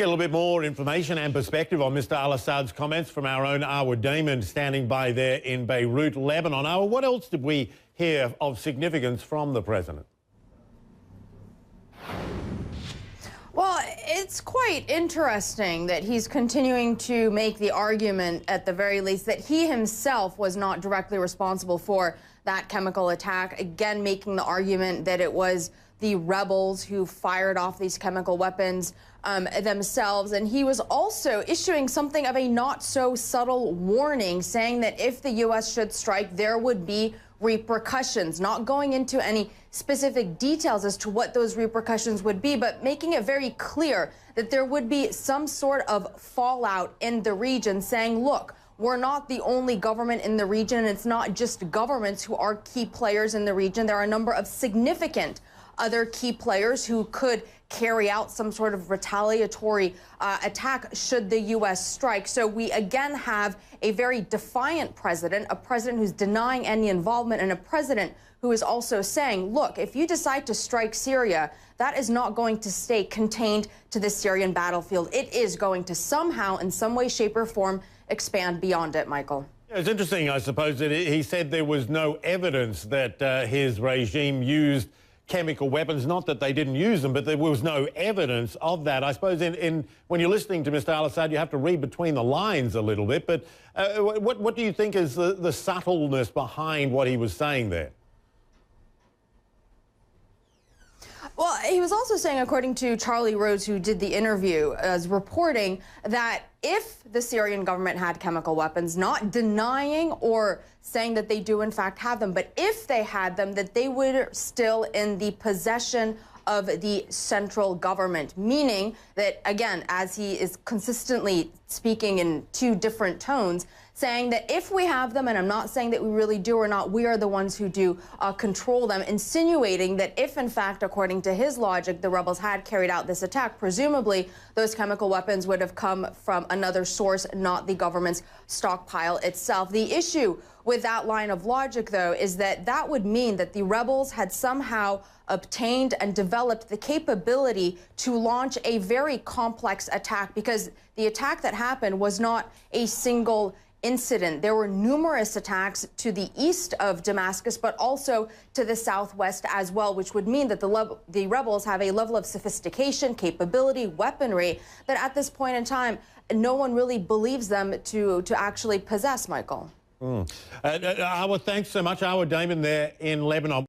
Get a little bit more information and perspective on Mr. al-Assad's comments from our own Arwa Damon, standing by there in Beirut, Lebanon. Arwa, what else did we hear of significance from the president? Well, it's quite interesting that he's continuing to make the argument, at the very least, that he himself was not directly responsible for that chemical attack. Again, making the argument that it was the rebels who fired off these chemical weapons themselves. And he was also issuing something of a not so subtle warning, saying that if the U.S. should strike, there would be repercussions, not going into any specific details as to what those repercussions would be, but making it very clear that there would be some sort of fallout in the region, saying, look, we're not the only government in the region, and it's not just governments who are key players in the region. There are a number of significant other key players who could carry out some sort of retaliatory attack should the U.S. strike. So we again have a very defiant president, a president who's denying any involvement, and a president who is also saying, look, if you decide to strike Syria, that is not going to stay contained to the Syrian battlefield. It is going to somehow, in some way, shape, or form, expand beyond it, Michael. It's interesting, I suppose, that he said there was no evidence that his regime used chemical weapons. Not that they didn't use them, but there was no evidence of that. I suppose when you're listening to Mr. al-Assad, you have to read between the lines a little bit. But what do you think is the subtleness behind what he was saying there? Well, he was also saying, according to Charlie Rose, who did the interview, as reporting that if the Syrian government had chemical weapons, not denying or saying that they do in fact have them, but if they had them, that they were still in the possession of the central government, meaning that, again, as he is consistently speaking in two different tones, saying that if we have them, and I'm not saying that we really do or not, we are the ones who do control them, insinuating that if, in fact, according to his logic, the rebels had carried out this attack, presumably those chemical weapons would have come from another source, not the government's stockpile itself. The issue with that line of logic, though, is that that would mean that the rebels had somehow obtained and developed the capability to launch a very complex attack, because the attack that happened was not a single incident. There were numerous attacks to the east of Damascus, but also to the southwest as well, which would mean that the rebels have a level of sophistication, capability, weaponry that at this point in time, no one really believes them to actually possess, Michael. Arwa, thanks so much. Arwa Damon there in Lebanon.